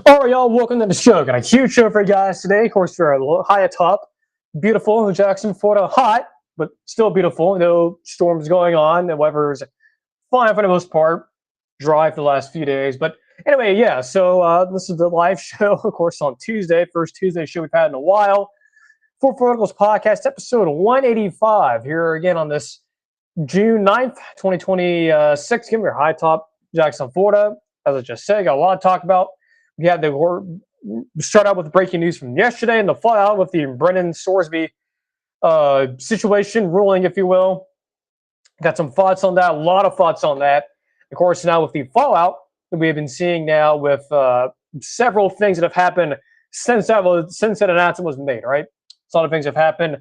All right, y'all, welcome to the show. Got a huge show for you guys today. Of course, we're high atop, beautiful Jackson, Florida, hot, but still beautiful. No storms going on. The weather's fine for the most part. Dry for the last few days. But anyway, yeah, so this is the live show, of course, on Tuesday. First Tuesday show we've had in a while. For Verticals Podcast, episode 185, here again on this June 9th, 2026. Again, we're high top, Jackson, Florida. As I just said, got a lot to talk about. We had the start out with breaking news from yesterday and the fallout with the Brendan Sorsby situation ruling, if you will. Got some thoughts on that, a lot of thoughts on that. Of course, now with the fallout that we have been seeing now with several things that have happened since that announcement was made, right? A lot of things have happened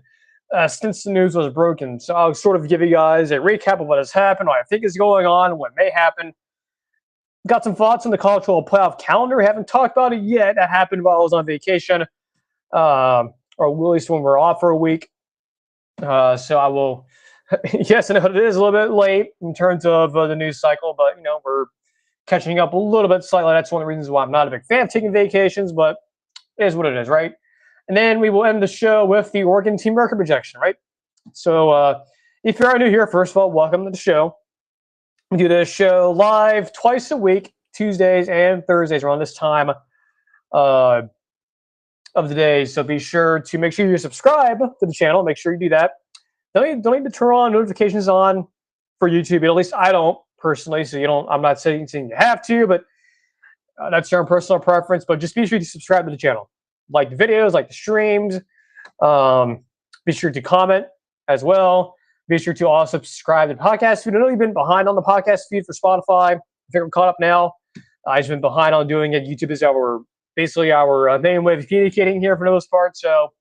since the news was broken. So I'll sort of give you guys a recap of what has happened, what I think is going on, what may happen. Got some thoughts on the college football playoff calendar. We haven't talked about it yet. That happened while I was on vacation, or at least when we're off for a week. So I will. Yes, I know it is a little bit late in terms of the news cycle, but we're catching up a little bit slightly. That's one of the reasons why I'm not a big fan of taking vacations, but it is what it is, right? And then we will end the show with the Oregon team record projection, right? So if you are new here, first of all, welcome to the show. We do this show live twice a week, Tuesdays and Thursdays around this time of the day. So be sure to make sure you subscribe to the channel. Make sure you do that. Don't need to turn on notifications on for YouTube. At least I don't personally. So you don't. I'm not saying you have to, but that's your own personal preference. But just be sure to subscribe to the channel, like the videos, like the streams. Be sure to comment as well. Be sure to also subscribe to the podcast feed. I know you've been behind on the podcast feed for Spotify. I think we're caught up now. I've been behind on doing it. YouTube is basically our main way of communicating here for the most part. So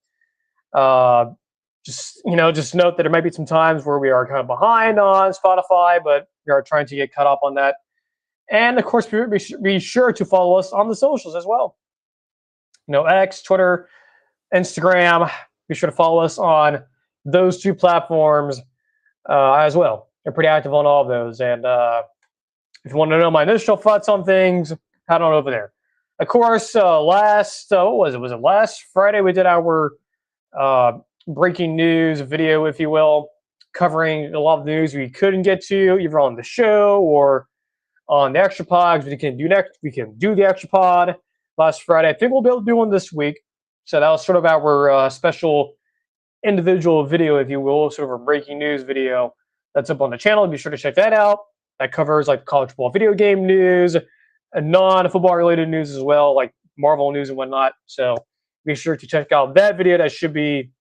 just note that there might be some times where we are kind of behind on Spotify, but we are trying to get caught up on that. And of course, be sure to follow us on the socials as well. X, Twitter, Instagram. Be sure to follow us on those two platforms as well. They're pretty active on all of those. And if you want to know my initial thoughts on things, head on over there. Of course, last Friday we did our breaking news video, if you will, covering a lot of the news we couldn't get to either on the show or on the extra pods. We can do the extra pod last Friday. I think we'll be able to do one this week. So that was sort of our special individual video, if you will, sort of a breaking news video that's up on the channel. Be sure to check that out. That covers like college football video game news and non-football related news as well, like Marvel news and whatnot. So be sure to check out that video. That should be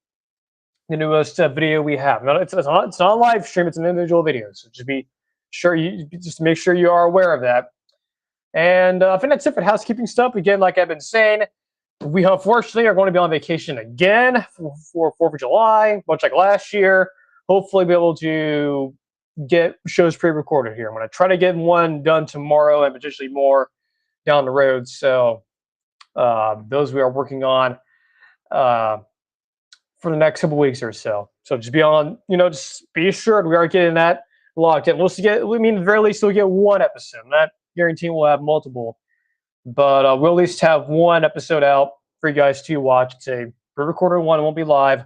the newest video we have. No, it's not a live stream. It's an individual video. So just make sure you are aware of that. And I think that's it for housekeeping stuff. Again, like I've been saying, we unfortunately are going to be on vacation again for 4th of July, much like last year. Hopefully be able to get shows pre-recorded here. I'm going to try to get one done tomorrow and potentially more down the road. So those we are working on for the next couple weeks or so. So just just be assured we are getting that locked in. At the very least, we'll get one episode. I'm not guaranteeing we'll have multiple. But we'll at least have one episode out for you guys to watch. It's a pre-recorded one. It won't be live.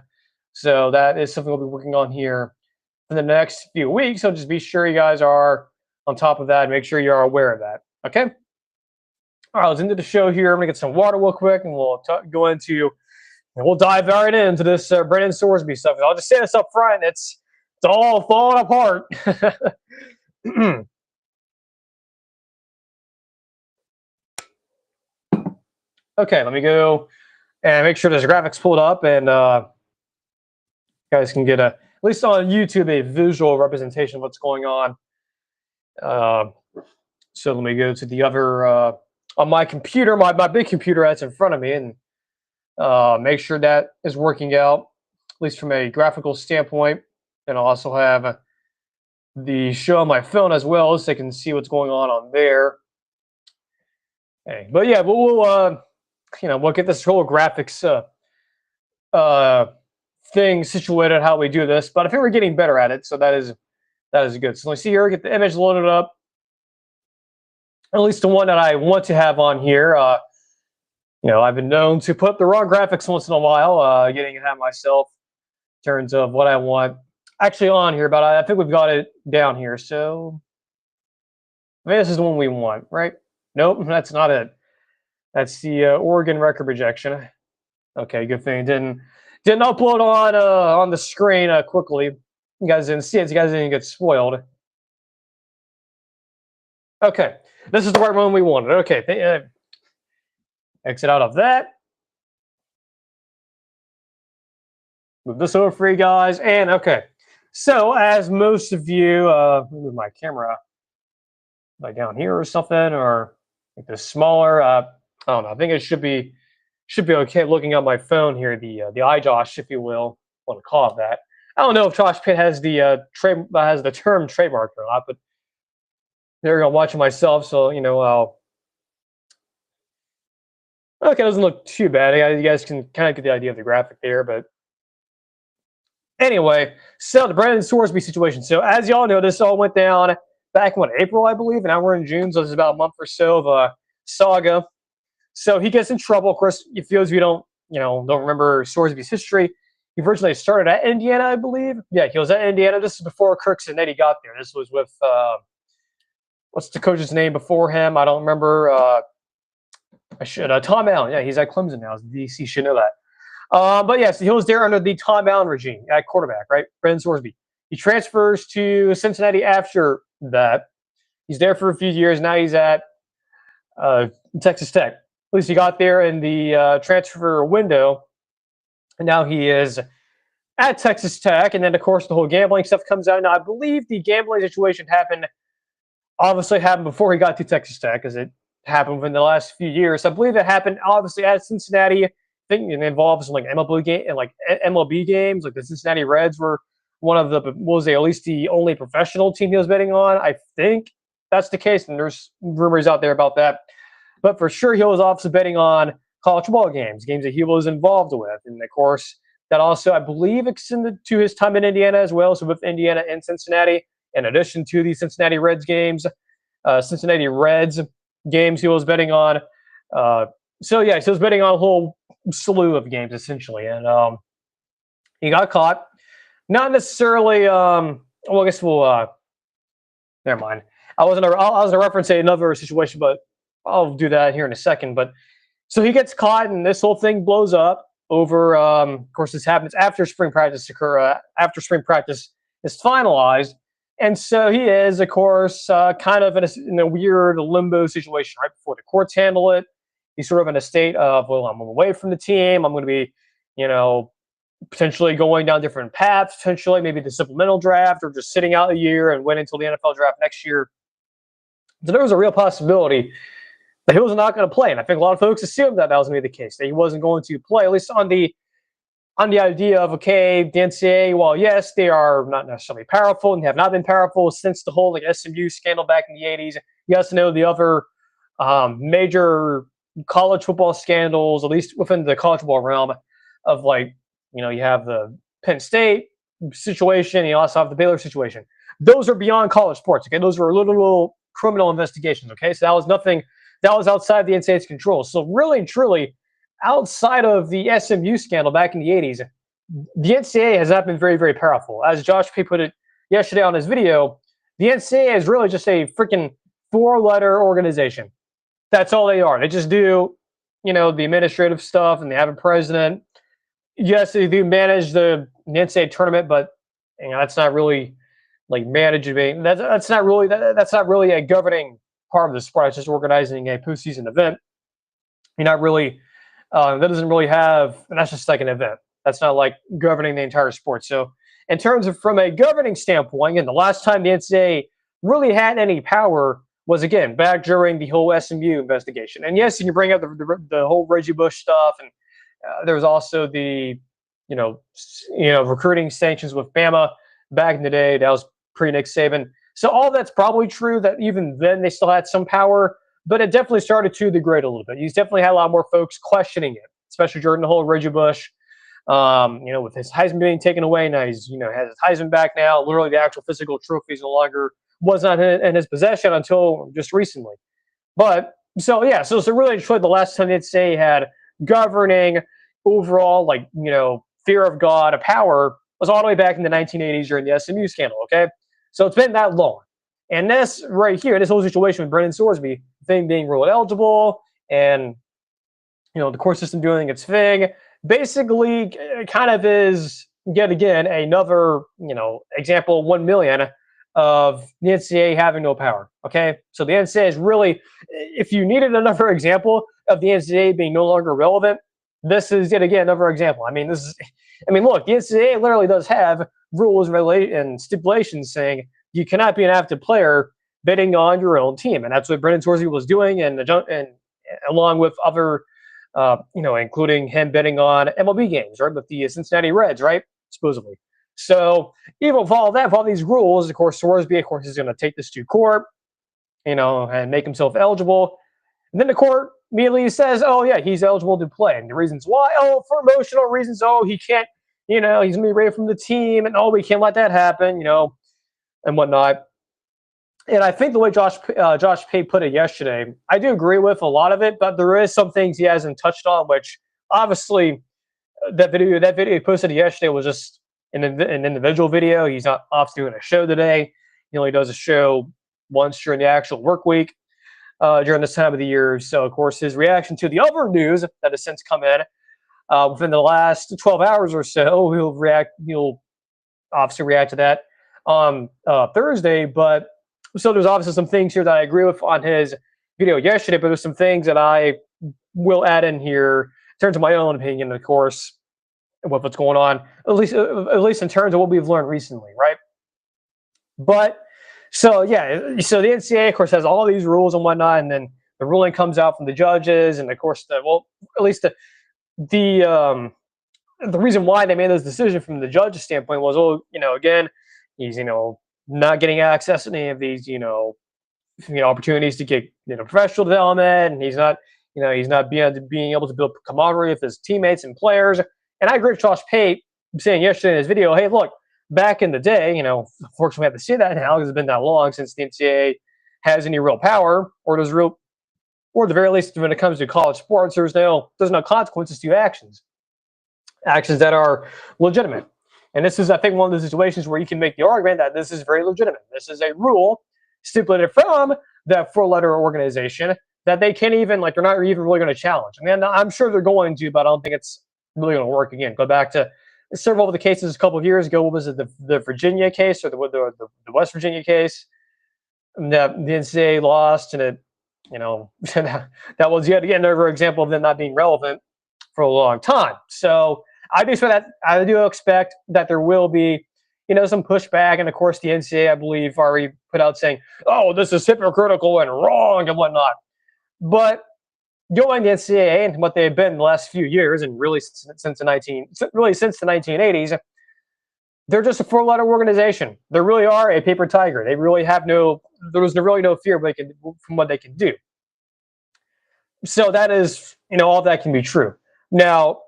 So that is something we'll be working on here for the next few weeks. So just be sure you guys are on top of that. Make sure you are aware of that. Okay? All right, let's into the show here. I'm going to get some water real quick, and we'll we'll dive right into this Brendan Sorsby stuff. I'll just say this up front. It's all falling apart. Okay, let me go and make sure there's graphics pulled up, and you guys can get at least on YouTube, a visual representation of what's going on. So let me go to the other on my computer, my big computer that's in front of me, and make sure that is working out, at least from a graphical standpoint. And I'll also have the show on my phone as well, so I can see what's going on there. Okay. But yeah, we'll get this whole graphics thing situated how we do this. But I think we're getting better at it, so that is good. So let's see here, get the image loaded up. At least the one that I want to have on here. I've been known to put up the wrong graphics once in a while, getting ahead of myself in terms of what I want actually on here, but I think we've got it down here. So maybe this is the one we want, right? Nope, that's not it. That's the Oregon record rejection. Okay, good thing it didn't upload on the screen quickly. You guys didn't see it. You guys didn't get spoiled. Okay, this is the right one we wanted. Okay, exit out of that. Move this over for you guys. And okay, so as most of you, move my camera like down here or something, or make this smaller. I don't know. I think it should be okay. Looking at my phone here, the iJosh, if you will, want to call it that. I don't know if Josh Pitt has the has the term trademark or not, but there you go. I'm watching myself, so I'll. Okay, it doesn't look too bad. You guys can kind of get the idea of the graphic there, but anyway, so the Brendan Sorsby situation. So as y'all know, this all went down back in April, I believe, and now we're in June, so this is about a month or so of a saga. So he gets in trouble. Of course, if those of you don't remember Sorsby's history, he originally started at Indiana, I believe. Yeah, he was at Indiana. This is before Kirks and Eddie got there. This was with what's the coach's name before him? I don't remember. I should. Tom Allen. Yeah, he's at Clemson now. DC should know that. But yes, he was there under the Tom Allen regime at quarterback, right? Brendan Sorsby. He transfers to Cincinnati after that. He's there for a few years. Now he's at Texas Tech. At least he got there in the transfer window. And now he is at Texas Tech. And then, of course, the whole gambling stuff comes out. Now, I believe the gambling situation obviously happened before he got to Texas Tech, because it happened within the last few years. I believe it happened, obviously, at Cincinnati. I think it involves like MLB games. Like the Cincinnati Reds were one of at least the only professional team he was betting on. I think that's the case, and there's rumors out there about that. But for sure, he was obviously betting on college football games that he was involved with. And of course, that also, I believe, extended to his time in Indiana as well. So with Indiana and Cincinnati, in addition to the Cincinnati Reds games he was betting on. So he was betting on a whole slew of games essentially. And he got caught. Not necessarily, I guess we'll, never mind. I was going to reference another situation, but I'll do that here in a second. But so he gets caught, and this whole thing blows up over. Of course, this happens after spring practice after spring practice is finalized, and so he is, of course, kind of in a weird limbo situation right before the courts handle it. He's sort of in a state of, well, I'm away from the team. I'm going to be, potentially going down different paths. Potentially, maybe the supplemental draft, or just sitting out a year and wait until the NFL draft next year. So there was a real possibility that he was not going to play, and I think a lot of folks assumed that was going to be the case, that he wasn't going to play, at least on the idea of, okay, the NCAA, while yes, they are not necessarily powerful and have not been powerful since the whole SMU scandal back in the 80s. You guys know the other major college football scandals, at least within the college football realm, of you have the Penn State situation, you also have the Baylor situation. Those are beyond college sports, okay? Those were little criminal investigations, okay? So that was nothing. That was outside the NCAA's control. So really and truly, outside of the SMU scandal back in the 80s, the NCAA has not been very, very powerful. As Josh P. put it yesterday on his video, the NCAA is really just a freaking 4-letter organization. That's all they are. They just do, the administrative stuff, and they have a president. Yes, they do manage the NCAA tournament, but that's not really managing. That's not really a governing part of the sport. It's just organizing a postseason event. You're not really that doesn't really have, and that's just like an event. That's not like governing the entire sport. So in terms of from a governing standpoint, and the last time the NCAA really had any power was, again, back during the whole SMU investigation. And yes, you can bring up the whole Reggie Bush stuff, and there was also the recruiting sanctions with Bama back in the day. That was pre-Nick Saban. So all that's probably true, that even then they still had some power, but it definitely started to degrade a little bit. You definitely had a lot more folks questioning it, especially during the whole Reggie Bush, with his Heisman being taken away. Now he's, has his Heisman back now. Literally the actual physical trophies no longer was not in his possession until just recently. But so really, the last time the NCAA had governing overall, like, fear of God, of power, was all the way back in the 1980s during the SMU scandal. Okay, so it's been that long, and this right here, this whole situation with Brendan Sorsby, thing being ruled eligible, and the court system doing its thing, basically, kind of is yet again another example 1 million of the NCAA having no power. Okay, so the NCAA is really, if you needed another example of the NCAA being no longer relevant, this is yet again another example. I mean, look, the NCAA literally does have rules and stipulations saying you cannot be an active player bidding on your own team, and that's what Brendan Sorsby was doing, and along with other, including him bidding on MLB games, right, with the Cincinnati Reds, right, supposedly. So even with all that, with all these rules, of course, Sorsby, of course, is going to take this to court, and make himself eligible. And then the court immediately says, oh, yeah, he's eligible to play. And the reasons why, oh, for emotional reasons, oh, he can't, he's going to be away from the team, and oh, we can't let that happen, and whatnot. And I think the way Josh Pate put it yesterday, I do agree with a lot of it, but there is some things he hasn't touched on, which obviously that video he posted yesterday was just an individual video. He's not off doing a show today. He only does a show once during the actual work week during this time of the year. So, of course, his reaction to the other news that has since come in within the last 12 hours or so, he'll obviously react to that on Thursday. But so there's obviously some things here that I agree with on his video yesterday, but there's some things that I will add in here in terms of my own opinion, of course, with what's going on, at least in terms of what we've learned recently, right? But so yeah, so the NCAA, of course, has all these rules and whatnot, and then the ruling comes out from the judges, and of course, at least the reason why they made this decision from the judge's standpoint was, again, he's not getting access to any of these opportunities to get professional development, and he's not being able to build camaraderie with his teammates and players. And I agree with Josh Pate saying yesterday in his video, hey, look, back in the day, unfortunately we have to say that now because it's been that long since the NCAA has any real power, or at the very least when it comes to college sports, there's no consequences to actions that are legitimate. And this is, I think, one of the situations where you can make the argument that this is very legitimate. This is a rule stipulated from that four-letter organization that they can't even, they're not even really going to challenge. I mean, I'm sure they're going to, but I don't think it's really going to work again. Go back to several of the cases a couple of years ago. What was it, the Virginia case or the West Virginia case that the NCAA lost, and it, that was yet again another example of them not being relevant for a long time. So I do expect that there will be, some pushback, and of course the NCAA, I believe, already put out saying, "Oh, this is hypocritical and wrong and whatnot." But going the NCAA and what they've been in the last few years, and really since the 1980s, they're just a four-letter organization. They really are a paper tiger. They really there's really no fear from what they can do. So that is, all that can be true. Now,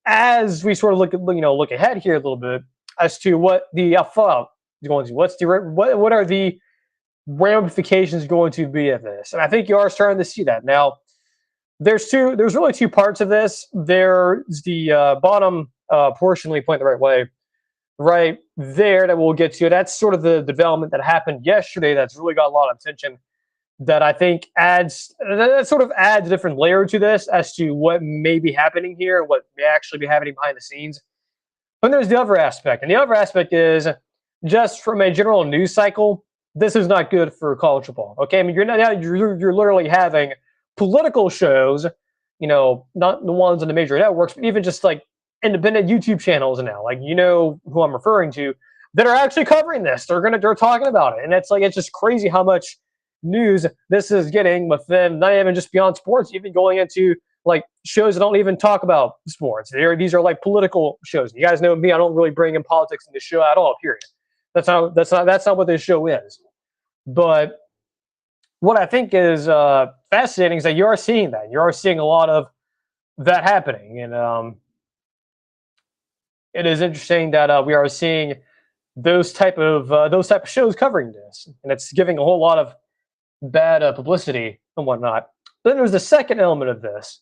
as we sort of look ahead here a little bit as to what the fallout is going to, what are the ramifications going to be of this, and I think you are starting to see that now. There's really two parts of this. There's the bottom portion, we point the right way, right there, that we'll get to. That's sort of the development that happened yesterday. That's really got a lot of attention. That I think adds a different layer to this as to what may be happening here, what may actually be happening behind the scenes. But there's the other aspect, and the other aspect is just from a general news cycle. This is not good for college football. Okay, I mean, you're literally having political shows, not the ones on the major networks, but even just like independent YouTube channels now, who I'm referring to, that are actually covering this. They're talking about it, and it's just crazy how much news this is getting with them, not even just beyond sports, even going into shows that don't even talk about sports. These are political shows. You guys know me; I don't really bring in politics in the show at all. Period. That's not what this show is. But what I think is fascinating is that you are seeing that. You are seeing a lot of that happening, and it is interesting that we are seeing those type of shows covering this, and it's giving a whole lot of bad publicity and whatnot. But then there's the second element of this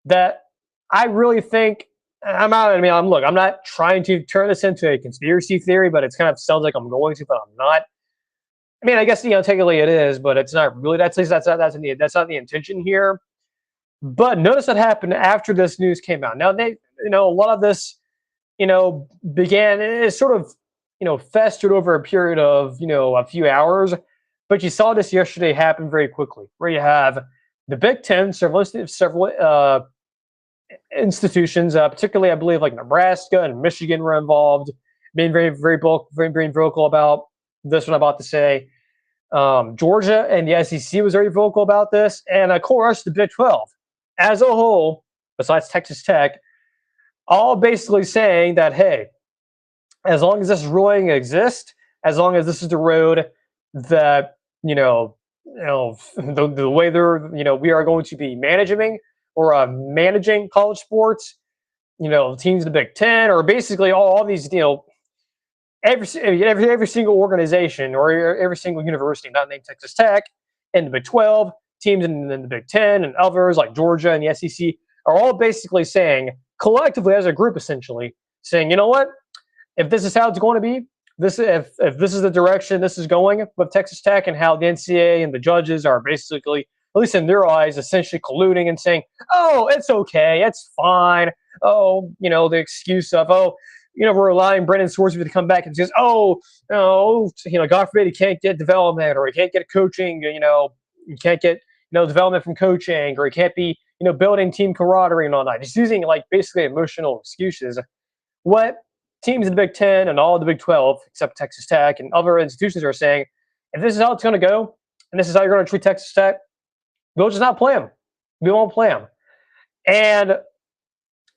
that I really think I'm out. I mean, I'm not trying to turn this into a conspiracy theory, but it's kind of sounds like I'm going to, but I'm not. I mean, I guess technically it is, but it's not really. That's at least that's not the intention here. But notice what happened after this news came out. Now a lot of this, began it sort of, festered over a period of a few hours. But you saw this yesterday happen very quickly, where you have the Big Ten, several institutions, particularly I believe like Nebraska and Michigan were involved, being very vocal about this. What I'm about to say. Georgia and the SEC was very vocal about this, and of course the Big 12 as a whole, besides Texas Tech, all basically saying that, hey, as long as this ruling exists, as long as this is the road that the way we are going to be managing college sports, teams in the Big Ten, or basically all these, every single organization or every single university, not named Texas Tech, and the Big 12 teams in the Big Ten and others like Georgia and the SEC are all basically saying, collectively as a group, essentially saying, you know what, if this is how it's going to be, if this is the direction this is going with Texas Tech, and how the NCAA and the judges are basically, at least in their eyes, essentially colluding and saying, oh, it's okay, it's fine. Oh, the excuse of, we're allowing Brendan Sorsby to come back and says, oh, God forbid he can't get development, or he can't get coaching, you can't get, development from coaching, or he can't be, building team camaraderie and all that. Just using like basically emotional excuses. What teams in the Big Ten and all the Big 12, except Texas Tech and other institutions, are saying, if this is how it's going to go, and this is how you're going to treat Texas Tech, we'll just not play them. We won't play them. And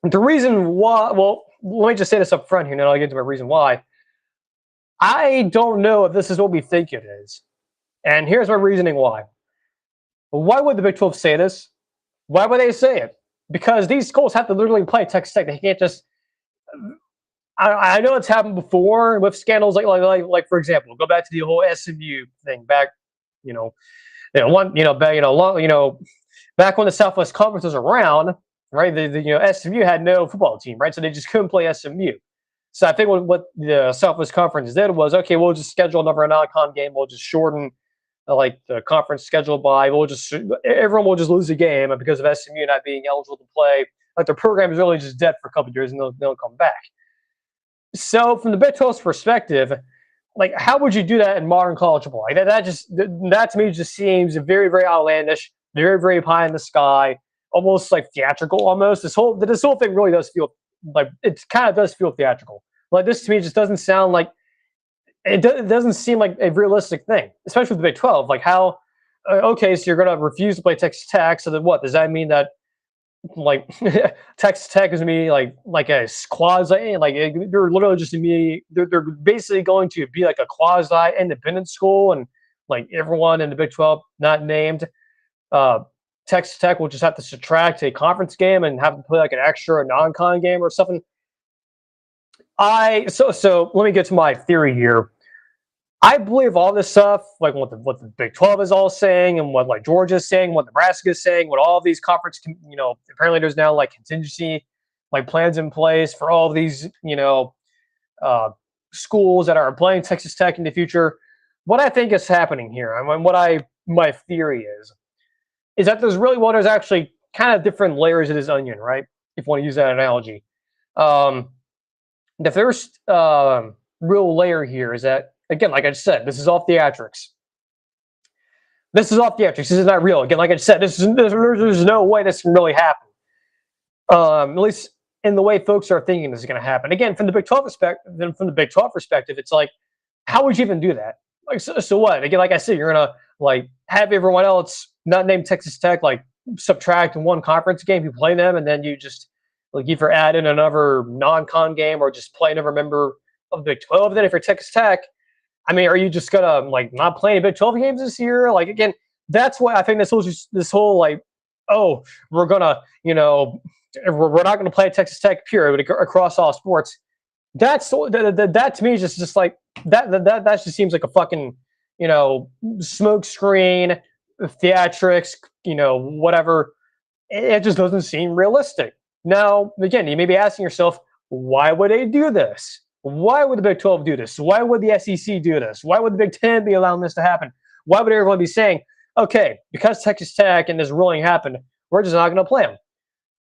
the reason why, well, let me just say this up front here, and then I'll get into my reason why. I don't know if this is what we think it is. And here's my reasoning why. Why would the Big 12 say this? Why would they say it? Because these schools have to literally play Texas Tech. They can't just. I know it's happened before with scandals like for example, go back to the whole SMU thing back, back when the Southwest Conference was around, right? SMU had no football team, right? So they just couldn't play SMU. So I think what the Southwest Conference did was, okay, we'll just schedule another non-con game. We'll just shorten the conference schedule by. Everyone will just lose a game, and because of SMU not being eligible to play, like their program is really just dead for a couple of years, and they'll come back. So from the Big 12's perspective, like, how would you do that in modern college football? Like that to me just seems very, very outlandish, very, very pie in the sky, almost like theatrical. Almost this whole thing really does feel like it kind of does feel theatrical. Like this to me just doesn't sound like it doesn't seem like a realistic thing, especially with the Big 12. Like how okay, so you're going to refuse to play Texas Tech, so then what does that mean that? Like Texas Tech is me like a quasi, like they're literally just they're basically going to be like a quasi independent school, and like everyone in the Big 12 not named Texas Tech will just have to subtract a conference game and have to play like an extra non-con game or something. So let me get to my theory here. I believe all this stuff, like what the Big 12 is all saying, and what like Georgia is saying, what Nebraska is saying, what all of these conference, apparently there's now like contingency, like plans in place for all of these, schools that are playing Texas Tech in the future. What I think is happening here, I mean, my theory is that there's actually kind of different layers of this onion, right? If you want to use that analogy. The first real layer here is that, again, like I just said, this is all theatrics. This is not real. Again, like I said, there's no way this can really happen. At least in the way folks are thinking this is going to happen. Again, from the Big 12 perspective, it's like, how would you even do that? Like, so what? Again, like I said, you're going to like have everyone else not named Texas Tech like subtract one conference game, you play them, and then you just like either add in another non-con game or just play another member of the Big 12. Then if you're Texas Tech, I mean, are you just gonna like not play any Big 12 games this year? Like again, that's why I think this whole like, oh, we're gonna, we're not gonna play Texas Tech period across all sports. That to me is just like that just seems like a fucking smoke screen, theatrics, whatever. It just doesn't seem realistic. Now, again, you may be asking yourself, why would they do this? Why would the Big 12 do this? Why would the SEC do this? Why would the Big 10 be allowing this to happen? Why would everyone be saying, okay, because Texas Tech and this ruling happened, we're just not going to play them?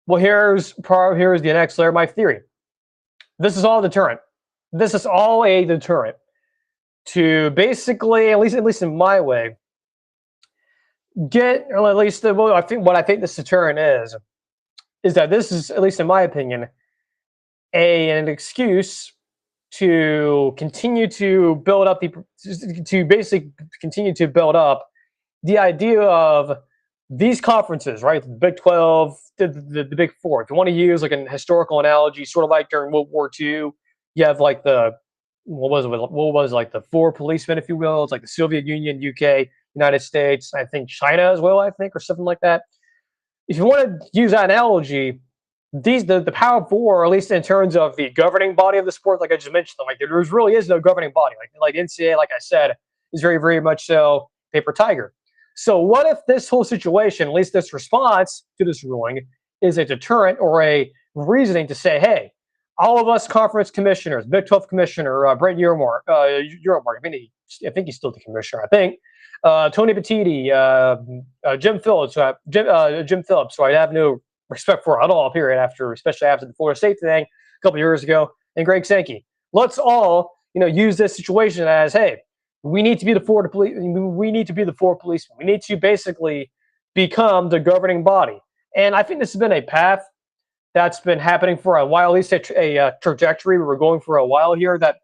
Well, here's the next layer of my theory. This is all a deterrent. This is all a deterrent to basically, at least in my way, get, or at least what I think this deterrent is that this is, at least in my opinion, an excuse to continue to build up the idea of these conferences, right? The Big 12, the Big Four. If you want to use like an historical analogy, sort of like during World War II, you have like what was like the four policemen, if you will. It's like the Soviet Union, UK, United States, I think China as well, I think, or something like that. If you want to use that analogy, the Power Four, or at least in terms of the governing body of the sport, like I just mentioned, like there really is no governing body. Like NCAA, like I said, is very, very much so paper tiger. So what if this whole situation, at least this response to this ruling, is a deterrent or a reasoning to say, hey, all of us conference commissioners, Big 12 commissioner, Brent Yearmark, I think he's still the commissioner, I think, Tony Petitti, Jim Phillips, who I have no respect for at all, period, especially after the Florida State thing a couple of years ago, and Greg Sankey. Let's all, use this situation as, hey, we need to be the four policemen. We need to basically become the governing body. And I think this has been a path that's been happening for a while, at least a trajectory we were going for a while here, that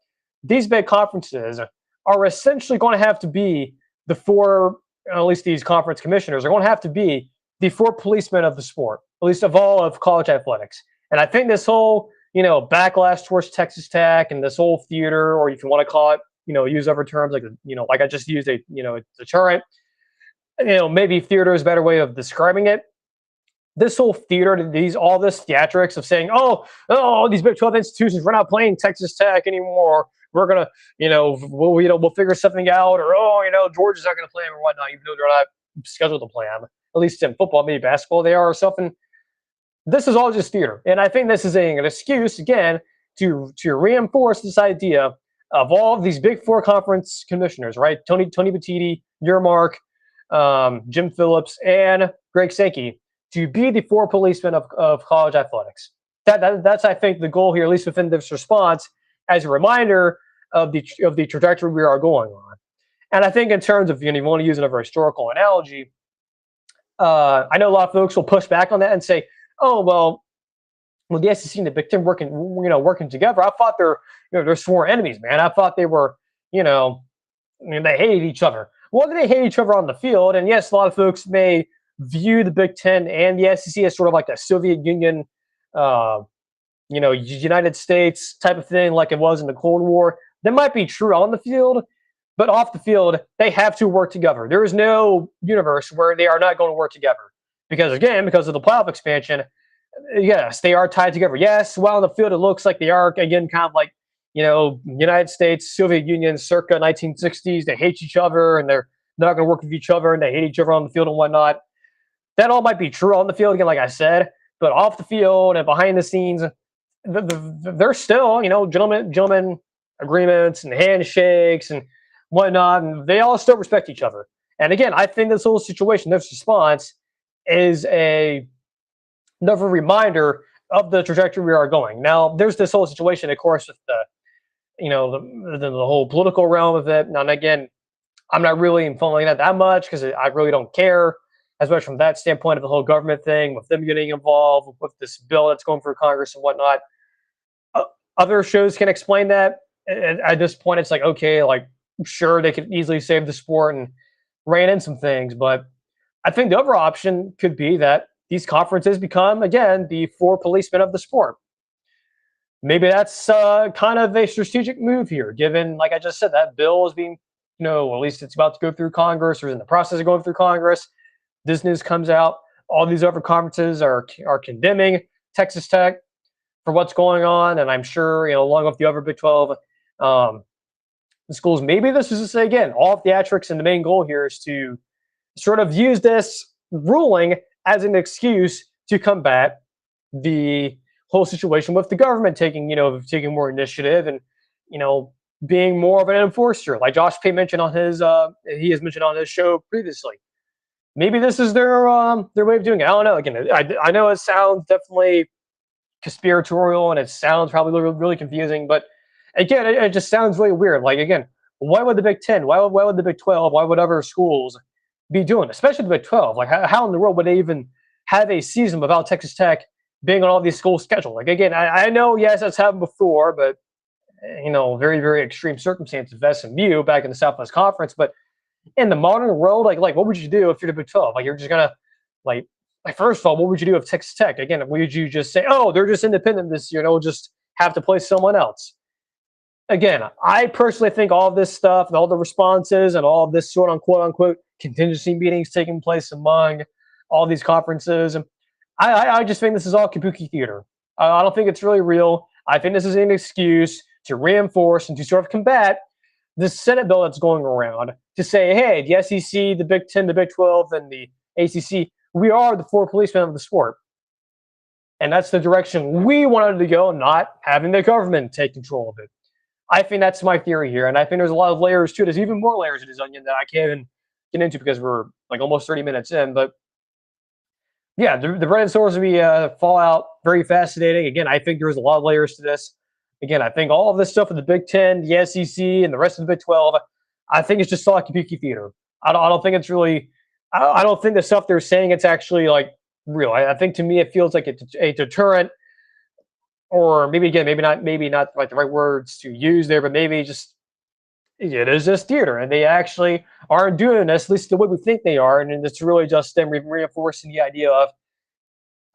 these big conferences are essentially going to have to be the four, at least these conference commissioners are going to have to be the four policemen of the sport, at least of all of college athletics. And I think this whole, backlash towards Texas Tech and this whole theater, or if you want to call it, use other terms like, like I just used a deterrent, maybe theater is a better way of describing it. This whole theater, all this theatrics of saying, oh, these Big 12 institutions, we're not playing Texas Tech anymore. We're gonna, we'll figure something out, or Georgia's not gonna play them or whatnot, even though they're not scheduled to play them. At least in football, maybe basketball they are or something. This is all just theater, and I think this is an excuse again to reinforce this idea of all of these Big Four conference commissioners, right? Tony Petitti, Yearmark, Jim Phillips, and Greg Sankey, to be the four policemen of college athletics. That's I think the goal here, at least within this response, as a reminder of the trajectory we are going on. And I think in terms of, you want to use another historical analogy, I know a lot of folks will push back on that and say, oh, well, the SEC and the Big Ten working together, I thought they're sworn enemies, man. I thought they were, they hated each other. Well, they hate each other on the field. And yes, a lot of folks may view the Big Ten and the SEC as sort of like the Soviet Union, United States type of thing, like it was in the Cold War. That might be true on the field, but off the field, they have to work together. There is no universe where they are not going to work together. Because of the playoff expansion, yes, they are tied together. Yes, while on the field, it looks like they are, again, kind of like, United States, Soviet Union, circa 1960s. They hate each other, and they're not going to work with each other, and they hate each other on the field and whatnot. That all might be true on the field, again, like I said, but off the field and behind the scenes, they're still, gentlemen agreements and handshakes and whatnot, and they all still respect each other. And again, I think this whole situation, this response, is another reminder of the trajectory we are going. Now, there's this whole situation, of course, with the whole political realm of it. Now, and again, I'm not really following that much because I really don't care as much from that standpoint of the whole government thing, with them getting involved with this bill that's going through Congress and whatnot. Other shows can explain that. At this point, it's like, okay, like, sure, they could easily save the sport and rein in some things, but I think the other option could be that these conferences become, again, the four policemen of the sport. Maybe that's kind of a strategic move here, given, like I just said, that bill is being, at least it's about to go through Congress or is in the process of going through Congress. This news comes out. All these other conferences are condemning Texas Tech for what's going on, and I'm sure, along with the other Big 12 schools, maybe this is to say, again, all theatrics, and the main goal here is to sort of use this ruling as an excuse to combat the whole situation with the government taking more initiative and, you know, being more of an enforcer, like Josh Payne mentioned on his he has mentioned on his show previously. Maybe this is their way of doing it. I don't know. Again, I know it sounds definitely conspiratorial and it sounds probably really, really confusing, but again, it just sounds really weird. Like again, why would the Big Ten? Why would the Big 12? Why would other schools be doing, especially the Big 12? Like how in the world would they even have a season without Texas Tech being on all these schools' schedule? Like again, I know yes, that's happened before, but you know, very very extreme circumstances of SMU back in the Southwest Conference. But in the modern world, like what would you do if you're the Big 12? Like you're just gonna like first of all, what would you do if Texas Tech again? Would you just say, oh, they're just independent this year, and we'll just have to play someone else? Again, I personally think all of this stuff and all the responses and all of this sort of quote unquote contingency meetings taking place among all these conferences, I just think this is all kabuki theater. I don't think it's really real. I think this is an excuse to reinforce and to sort of combat this Senate bill that's going around to say, hey, the SEC, the Big 10, the Big 12, and the ACC, we are the four policemen of the sport. And that's the direction we wanted to go, not having the government take control of it. I think that's my theory here. And I think there's a lot of layers to it. There's even more layers to this onion that I can't even get into because we're like almost 30 minutes in. But yeah, the Brendan Sorsby fallout, very fascinating. Again, I think there's a lot of layers to this. Again, I think all of this stuff with the Big 10, the SEC, and the rest of the Big 12, I think it's just all kabuki theater. I don't think it's really, I don't think the stuff they're saying it's actually like real. I think to me it feels like a deterrent, or maybe again, maybe not like the right words to use there, but maybe just it is just theater, and they actually aren't doing this, at least the way we think they are, and it's really just them reinforcing the idea of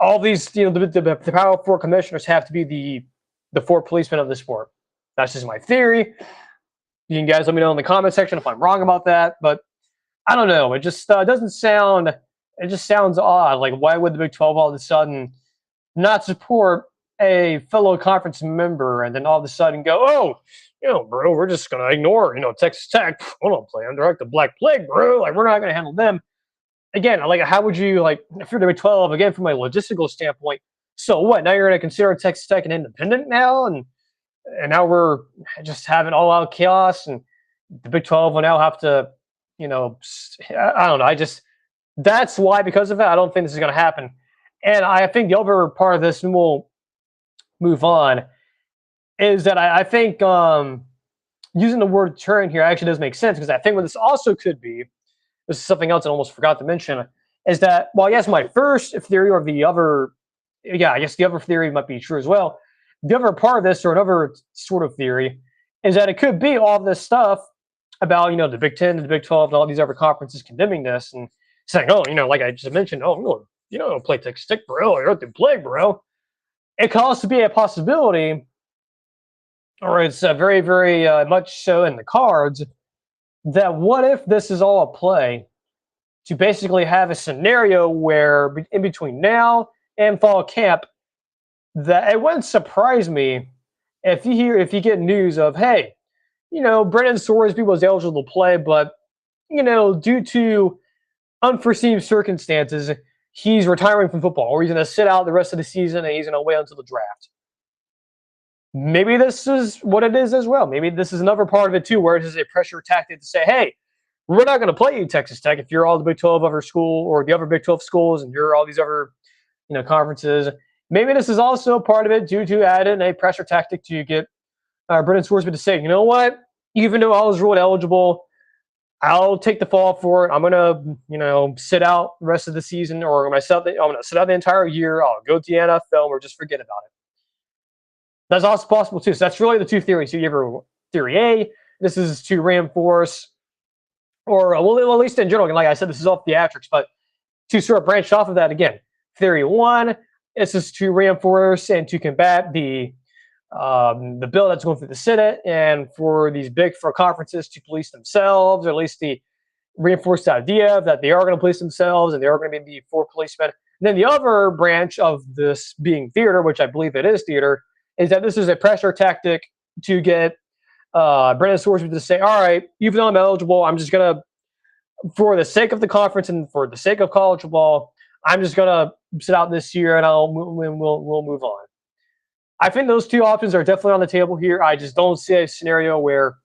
all these, you know, the Power Four commissioners have to be the four policemen of the sport. That's just my theory. You can guys let me know in the comment section if I'm wrong about that, but I don't know. It just doesn't sound. It just sounds odd. Like, why would the Big 12 all of a sudden not support a fellow conference member, and then all of a sudden go, oh, you know, bro, we're just gonna ignore, you know, Texas Tech. We don't play under like the Black Plague, bro. Like, we're not gonna handle them. Again, like, how would you like if you're the Big 12 again from a logistical standpoint? So what? Now you're gonna consider Texas Tech an independent now, and now we're just having all out chaos, and the Big 12 will now have to, you know, I don't know. That's why, because of that, I don't think this is going to happen. And I think the other part of this, and we'll move on, is that I think using the word deterrent here actually does make sense, because I think what this also could be, this is something else I almost forgot to mention, is that, well, yes, my first theory, or the other, yeah, I guess the other theory might be true as well. The other part of this, or another sort of theory, is that it could be all this stuff about, you know, the Big 10, the Big 12, and all these other conferences condemning this and saying, oh, you know, like I just mentioned, oh, no, you know, play Texas Tech, bro, you're at the play, bro. It could also be a possibility, or it's very, very much so in the cards, that what if this is all a play to basically have a scenario where in between now and fall camp, that it wouldn't surprise me if you get news of, hey, you know, Brendan Sorsby was eligible to play, but, you know, due to unforeseen circumstances, he's retiring from football, or he's going to sit out the rest of the season and he's going to wait until the draft. Maybe this is what it is as well. Maybe this is another part of it too, where it is a pressure tactic to say, hey, we're not going to play you, Texas Tech, if you're all the Big 12 other school, or the other Big 12 schools, and you're all these other, you know, conferences. Maybe this is also part of it due to add in a pressure tactic to get Brendan Sorsby to say, you know what, even though I was ruled eligible, I'll take the fall for it. I'm going to, you know, sit out the rest of the season, or I'm going to sit out the entire year. I'll go to the NFL or just forget about it. That's also possible too. So that's really the two theories. So you have theory A, this is to reinforce, or well, at least in general, like I said, this is all theatrics, but to sort of branch off of that again, theory one, this is to reinforce and to combat the bill that's going through the Senate, and for these big four conferences to police themselves, or at least the reinforce the idea that they are going to police themselves and they are going to be the four policemen. And then the other branch of this being theater, which I believe it is theater, is that this is a pressure tactic to get Brendan Sorsby to say, all right, even though I'm eligible, I'm just going to, for the sake of the conference and for the sake of college football, I'm just gonna sit out this year and we'll move on. I think those two options are definitely on the table here. I just don't see a scenario where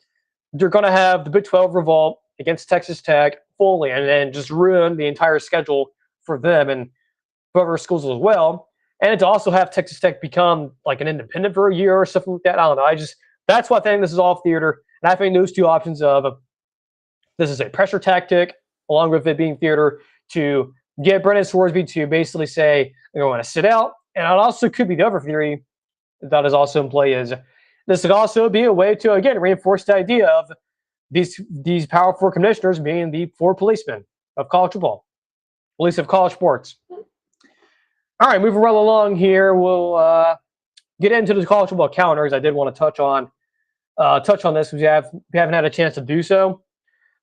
they're going to have the Big 12 revolt against Texas Tech fully and then just ruin the entire schedule for them and whoever schools as well. And to also have Texas Tech become like an independent for a year or something like that. I don't know. That's why I think this is all theater. And I think those two options of this is a pressure tactic, along with it being theater, to get Brendan Sorsby to basically say, I want to sit out. And it also could be the other theory that is also in play is this could also be a way to, again, reinforce the idea of these Power Four commissioners being the four policemen of college football, at least of college sports. All right, moving right along here, we'll get into the college football calendars. I did want to touch on this because we haven't had a chance to do so,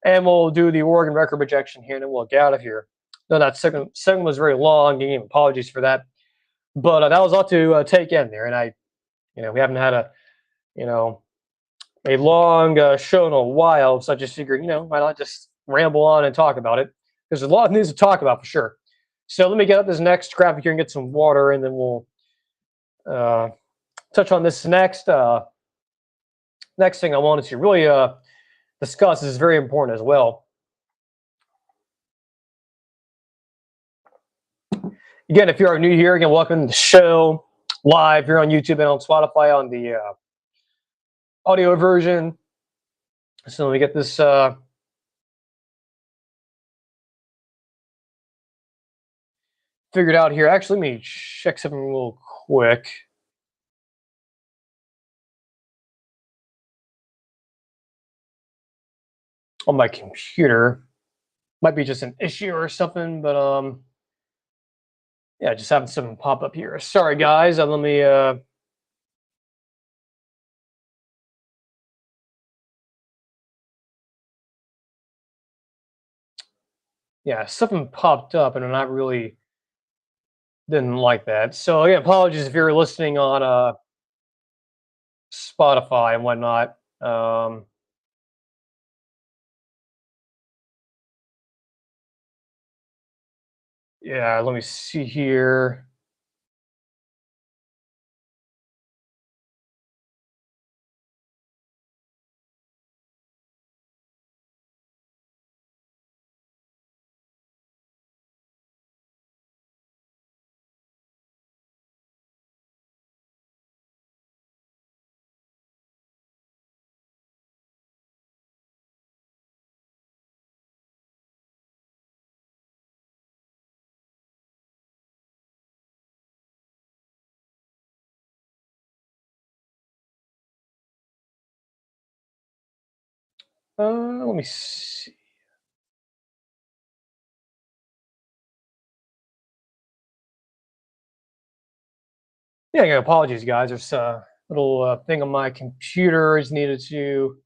and we'll do the Oregon record projection here, and then we'll get out of here. No, that second was very long. Giving apologies for that, but that was a lot to take in there, and we haven't had a long show in a while, so I just figured, why not just ramble on and talk about it? There's a lot of news to talk about for sure. So let me get up this next graphic here and get some water, and then we'll touch on this next. Next thing I wanted to really discuss is very important as well. Again, if you are new here, again, welcome to the show live here on YouTube and on Spotify on the audio version. So let me get this figured out here. Actually, let me check something real quick. On my computer. Might be just an issue or something, but yeah, just having something pop up here. Sorry guys, let me yeah, something popped up and I'm not really didn't like that. So yeah, apologies if you're listening on Spotify and whatnot. Yeah, let me see here. Let me see. Yeah, apologies, guys. There's a little thing on my computer is needed to.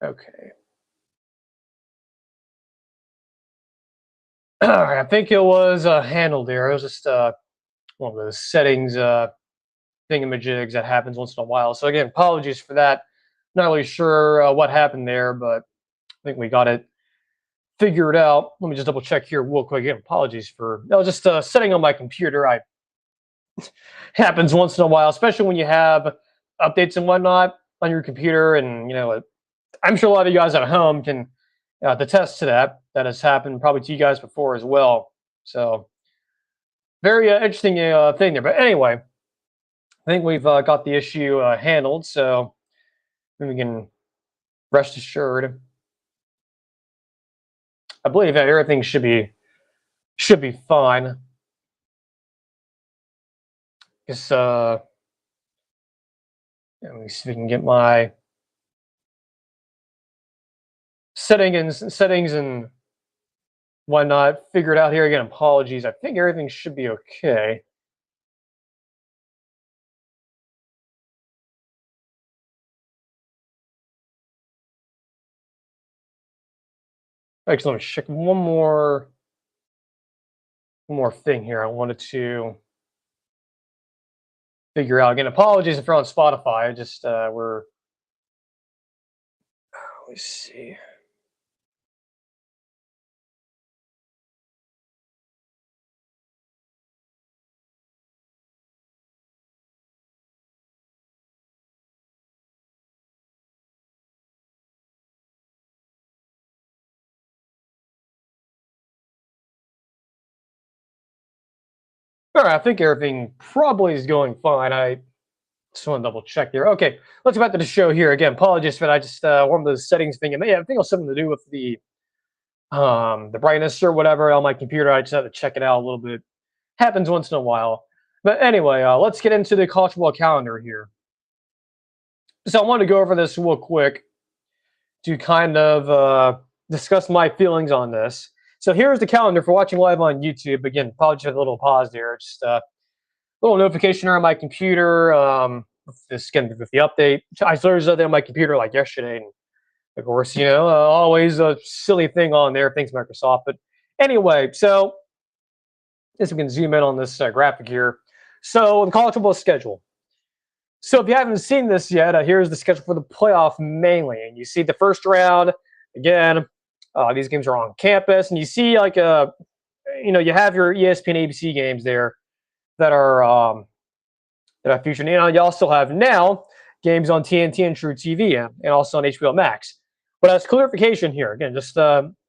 Okay. All right, I think it was handled there. It was just one of those settings thingamajigs that happens once in a while. So again, apologies for that. Not really sure what happened there, but I think we got it figured out. Let me just double check here real quick. Again, apologies for that was just setting on my computer. I happens once in a while, especially when you have updates and whatnot on your computer. And I'm sure a lot of you guys at home can attest to that. That has happened probably to you guys before as well. So very interesting thing there. But anyway, I think we've got the issue handled. So we can rest assured. I believe that everything should be fine. Just let me see if we can get my settings and whatnot figured out here. Again, apologies. I think everything should be okay. Actually, let me check one more thing here. I wanted to figure out. Again, apologies if you're on Spotify. I just we're let me see. All right, I think everything probably is going fine. I just want to double check here. Okay, let's go back to the show here again. Apologies for that. I just one of those settings thing, and yeah, I think it was something to do with the brightness or whatever on my computer. I just had to check it out a little bit. Happens once in a while. But anyway, let's get into the college football calendar here. So I want to go over this real quick to kind of discuss my feelings on this. So here's the calendar for watching live on YouTube. Again, apologies for the little pause there. Just a little notification on my computer. This again with the update. I started something on my computer like yesterday, and of course, always a silly thing on there. Thanks, Microsoft. But anyway, so as we can zoom in on this graphic here. So the college football schedule. So if you haven't seen this yet, here's the schedule for the playoff mainly. And you see the first round, again, these games are on campus. And you see like, you have your ESPN ABC games there that are featured. You also have now games on TNT and True TV and also on HBO Max. But as clarification here, again, just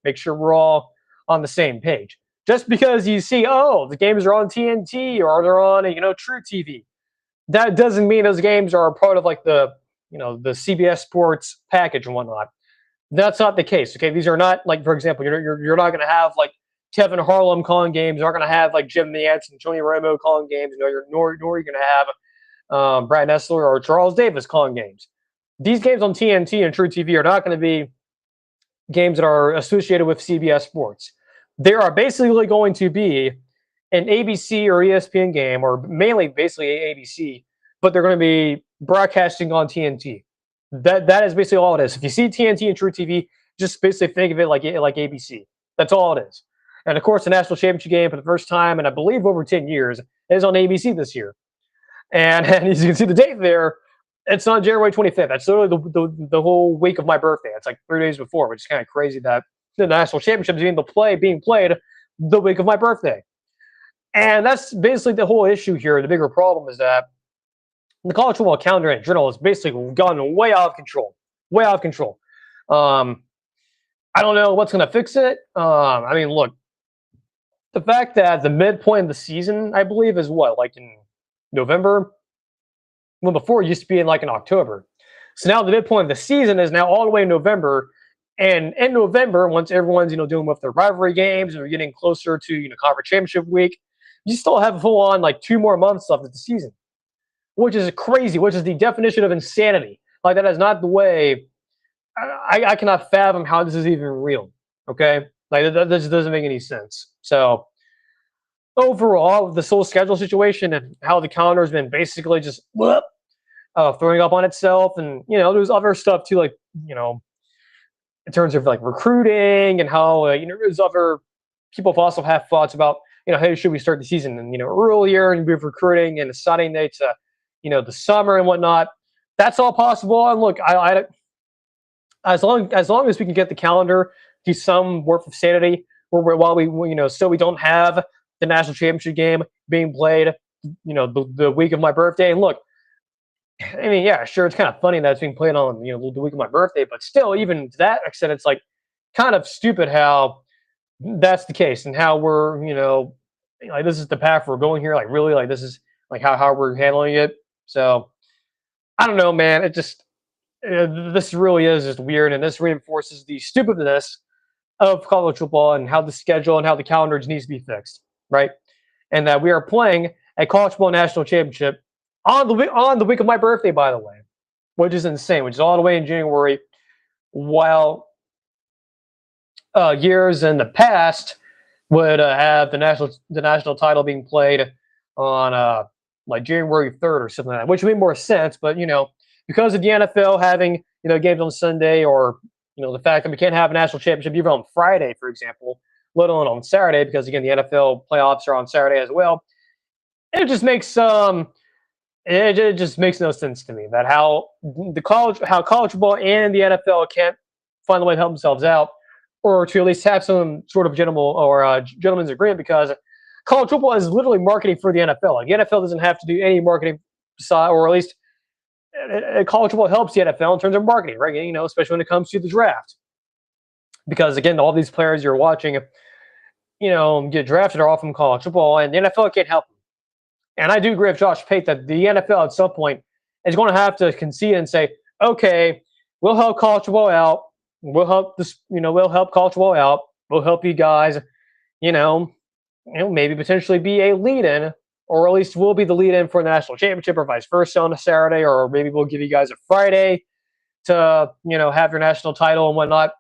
make sure we're all on the same page. Just because you see, oh, the games are on TNT or they're on, True TV, that doesn't mean those games are a part of like the CBS Sports package and whatnot. That's not the case. Okay, these are not like, for example, you're not going to have like Kevin Harlan calling games. You're not going to have like Jim Nantz and Tony Romo calling games. Nor are you going to have Brad Nessler or Charles Davis calling games. These games on TNT and True TV are not going to be games that are associated with CBS Sports. They are basically going to be an ABC or ESPN game, or mainly basically ABC, but they're going to be broadcasting on TNT. That is basically all it is. If you see TNT and True TV, just basically think of it like ABC. That's all it is. And of course, the national championship game for the first time, and I believe over 10 years, is on ABC this year. And as you can see the date there, it's on January 25th. That's literally the whole week of my birthday. It's like 3 days before, which is kind of crazy that the national championship is being played the week of my birthday. And that's basically the whole issue here. The bigger problem is that the college football calendar in general has basically gone way out of control. Way out of control. I don't know what's going to fix it. I mean, look, the fact that the midpoint of the season, I believe, is what, like in November? Well, before it used to be in October. So now the midpoint of the season is now all the way in November. And in November, once everyone's doing with their rivalry games and we're getting closer to conference championship week, you still have full on like 2 more months left of the season, which is crazy, which is the definition of insanity. Like that is not the way. I cannot fathom how this is even real. Okay, like that just doesn't make any sense. So overall, the whole schedule situation and how the calendar has been basically just throwing up on itself, and there's other stuff too, like in terms of like recruiting and how there's other people also have thoughts about hey, should we start the season and earlier and with recruiting and deciding dates the summer and whatnot. That's all possible. And look, I as long as we can get the calendar to some worth of sanity, while so we don't have the national championship game being played the week of my birthday. And look, I mean, yeah, sure, it's kind of funny that it's being played on the week of my birthday, but still, even to that extent, it's like kind of stupid how that's the case and how we're like this is the path we're going here. Like really, like this is like how we're handling it. So I don't know, man. It just this really is just weird, and this reinforces the stupidness of college football and how the schedule and how the calendar needs to be fixed, right? And that we are playing a college football national championship on the week of my birthday, by the way, which is insane. Which is all the way in January, while years in the past would have the national title being played on like January 3rd or something like that, which would make more sense. But because of the NFL having games on Sunday, or the fact that we can't have a national championship even on Friday, for example, let alone on Saturday, because again the NFL playoffs are on Saturday as well. It just makes it just makes no sense to me that how college football and the NFL can't find a way to help themselves out, or to at least have some sort of gentleman's agreement, because college football is literally marketing for the NFL. Like the NFL doesn't have to do any marketing, or at least college football helps the NFL in terms of marketing, right? Especially when it comes to the draft, because again, all these players you're watching, get drafted are all from college football, and the NFL can't help them. And I do agree with Josh Pate that the NFL at some point is going to have to concede and say, okay, we'll help college football out. We'll help this, we'll help college football out. We'll help you guys, you know, maybe potentially be a lead-in, or at least we'll be the lead-in for the national championship, or vice versa on a Saturday, or maybe we'll give you guys a Friday to, have your national title and whatnot.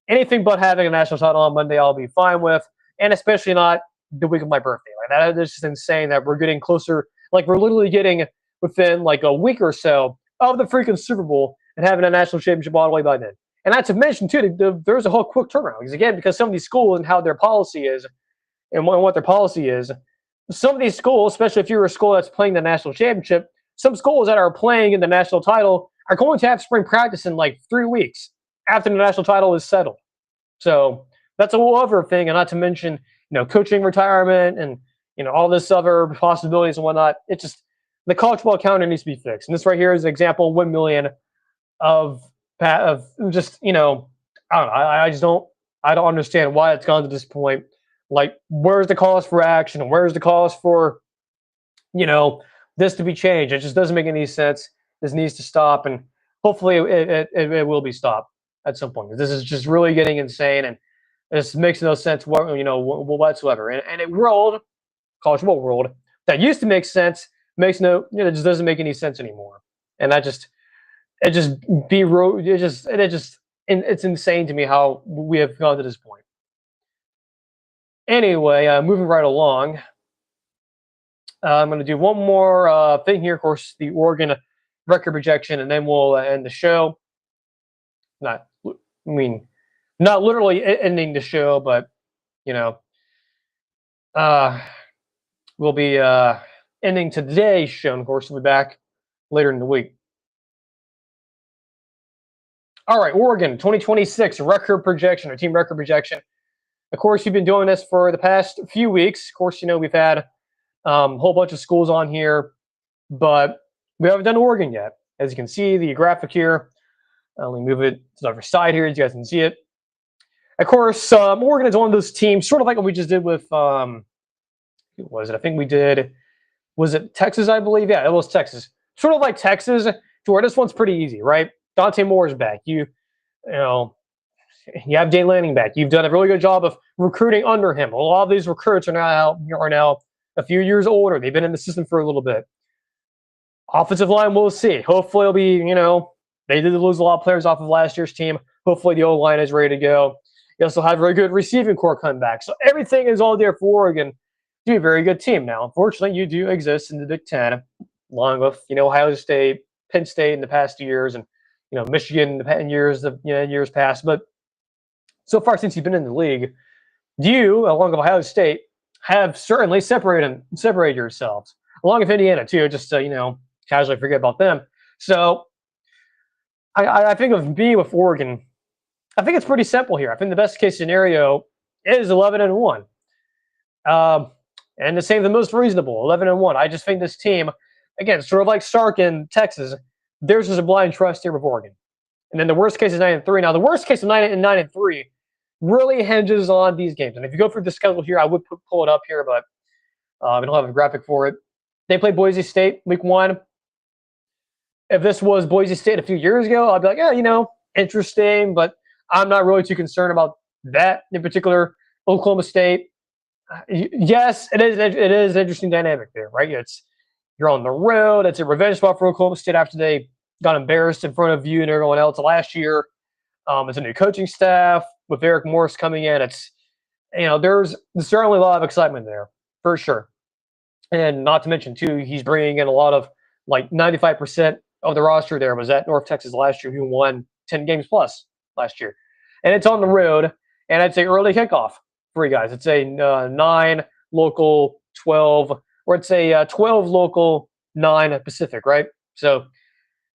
Anything but having a national title on Monday, I'll be fine with, and especially not the week of my birthday. Like that is just insane that we're getting closer. Like we're literally getting within like a week or so of the freaking Super Bowl and having a national championship all the way by then. And not to mention too, there's a whole quick turnaround because some of these schools and how their policy is and what their policy is. Some of these schools, especially if you're a school that's playing the national championship, some schools that are playing in the national title are going to have spring practice in like 3 weeks after the national title is settled. So that's a whole other thing, and not to mention, coaching retirement and all this other possibilities and whatnot. It's just the college football calendar needs to be fixed. And this right here is an example, 1 million of just I don't know. I don't understand why it's gone to this point. Like, where's the cause for action? Where's the cause for this to be changed? It just doesn't make any sense. This needs to stop, and hopefully it will be stopped at some point. This is just really getting insane, and this makes no sense whatsoever. And a college football world that used to make sense it just doesn't make any sense anymore. And it's insane to me how we have gone to this point. Anyway, moving right along, I'm going to do one more thing here. Of course, the Oregon record projection, and then we'll end the show. Not literally ending the show, but we'll be ending today's show. And of course, we'll be back later in the week. All right, Oregon 2026 record projection, or team record projection. Of course, we've been doing this for the past few weeks. Of course, we've had a whole bunch of schools on here, but we haven't done Oregon yet. As you can see, the graphic here. Let me move it to the other side here, as you guys can see it. Of course, Oregon is one of those teams, sort of like what we just did with, who was it? I think we did, was it Texas, I believe? Yeah, it was Texas. Sort of like Texas, to where this one's pretty easy, right? Dante Moore's back. You have Dane Lanning back. You've done a really good job of recruiting under him. A lot of these recruits are now a few years older. They've been in the system for a little bit. Offensive line, we'll see. Hopefully it'll be, they did lose a lot of players off of last year's team. Hopefully the O-line is ready to go. You also have a very good receiving core come back. So everything is all there for Oregon to be a very good team. Now, unfortunately, you do exist in the Big Ten, along with, Ohio State, Penn State in the past years, and, Michigan in years past. But so far since you've been in the league, you, along with Ohio State, have certainly separated yourselves. Along with Indiana, too, just to, casually forget about them. So I think of me with Oregon, I think it's pretty simple here. I think the best case scenario is 11-1. And the same, the most reasonable, 11-1. I just think this team, again, sort of like Stark in Texas, there's just a blind trust here with Oregon. And then the worst case is 9-3. Now, the worst case of 9-3 really hinges on these games. And if you go through the schedule here, I would pull it up here, but I don't have a graphic for it. They play Boise State week 1. If this was Boise State a few years ago, I'd be like, interesting, but I'm not really too concerned about that in particular. Oklahoma State, yes, it is an interesting dynamic there, right? You're on the road. It's a revenge spot for Oklahoma State after they got embarrassed in front of you and everyone else last year. It's a new coaching staff with Eric Morris coming in. It's there's certainly a lot of excitement there for sure, and not to mention too, he's bringing in a lot of 95% of the roster there was at North Texas last year, who won 10 games plus last year. And it's on the road, and it's an early kickoff for you guys. It's a 9 local, 12, or it's a 12 local, 9 Pacific, right? So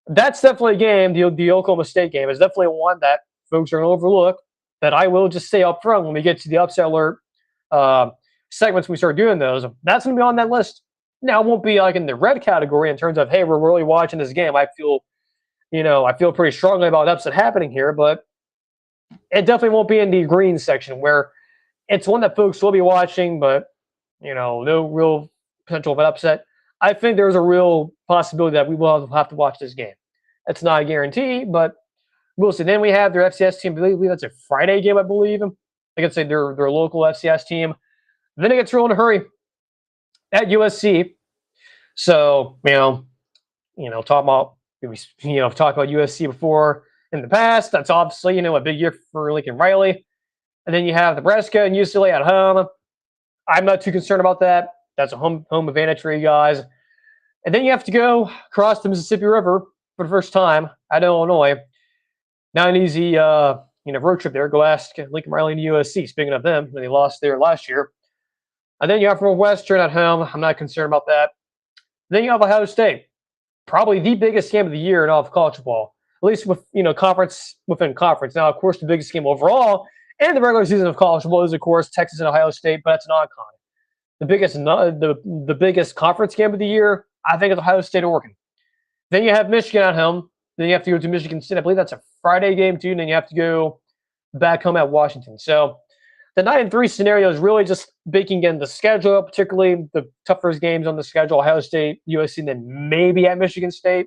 that's definitely a game. The Oklahoma State game is definitely one that folks are going to overlook, that I will just say up front when we get to the upset alert segments, we start doing those. That's going to be on that list. Now, it won't be in the red category in terms of, hey, we're really watching this game. I feel pretty strongly about upset happening here, but it definitely won't be in the green section where it's one that folks will be watching, but, no real potential of an upset. I think there's a real possibility that we will have to watch this game. It's not a guarantee, but we'll see. Then we have their FCS team. I believe that's a Friday game, I believe. Like I say, their local FCS team. Then it gets real in a hurry at USC. So talking about talked about USC before in the past. That's obviously a big year for Lincoln Riley. And then you have Nebraska and UCLA at home. I'm not too concerned about that. That's a home advantage for you guys. And then you have to go across the Mississippi River for the first time at Illinois. Not an easy road trip there. Go ask Lincoln Riley and USC. Speaking of them, they lost there last year. And then you have Northwestern at home. I'm not concerned about that. Then you have Ohio State, probably the biggest game of the year in all of college football, at least with conference within conference. Now, of course, the biggest game overall and the regular season of college football is, of course, Texas and Ohio State, but that's non-con. The biggest conference game of the year, I think, is Ohio State, Oregon. Then you have Michigan at home. Then you have to go to Michigan State. I believe that's a Friday game too. And then you have to go back home at Washington. So the 9-3 scenario is really just baking in the schedule, particularly the tougher games on the schedule: Ohio State, USC, and then maybe at Michigan State,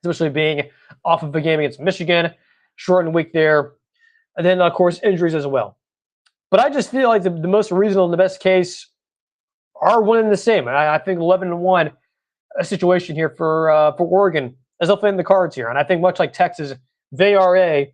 especially being off of a game against Michigan, shortened week there. And then, of course, injuries as well. But I just feel like the most reasonable and the best case are one and the same. I think 11-1 a situation here for Oregon is definitely in the cards here. And I think much like Texas, they are a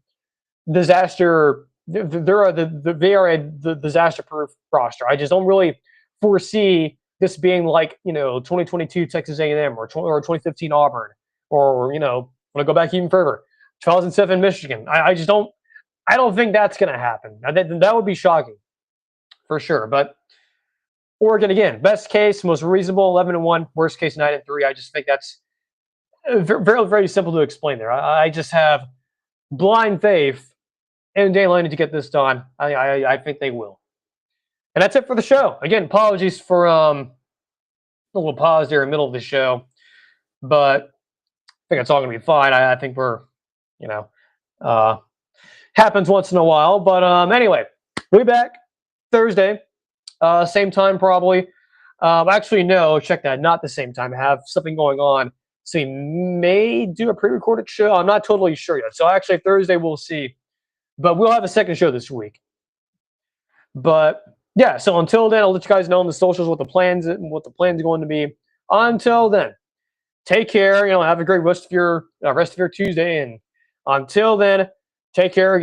disaster. They are the disaster-proof roster. I just don't really foresee this being like 2022 Texas A&M or 2015 Auburn, or when I go back even further, 2007 Michigan. I just don't. I don't think that's going to happen. That would be shocking, for sure. But Oregon, again, best case, most reasonable, 11-1. Worst case, 9-3. I just think that's very, very simple to explain there. I just have blind faith in Dan Lanning to get this done. I think they will. And that's it for the show. Again, apologies for a little pause there in the middle of the show, but I think it's all going to be fine. I think we're, happens once in a while. But anyway, we'll be back Thursday, same time probably. Actually, no, check that. Not the same time. I have something going on. So we may do a pre-recorded show. I'm not totally sure yet. So actually, Thursday we'll see. But we'll have a second show this week. But yeah, so until then, I'll let you guys know on the socials what the plans are going to be. Until then, take care. Have a great rest of your Tuesday. And until then, take care again.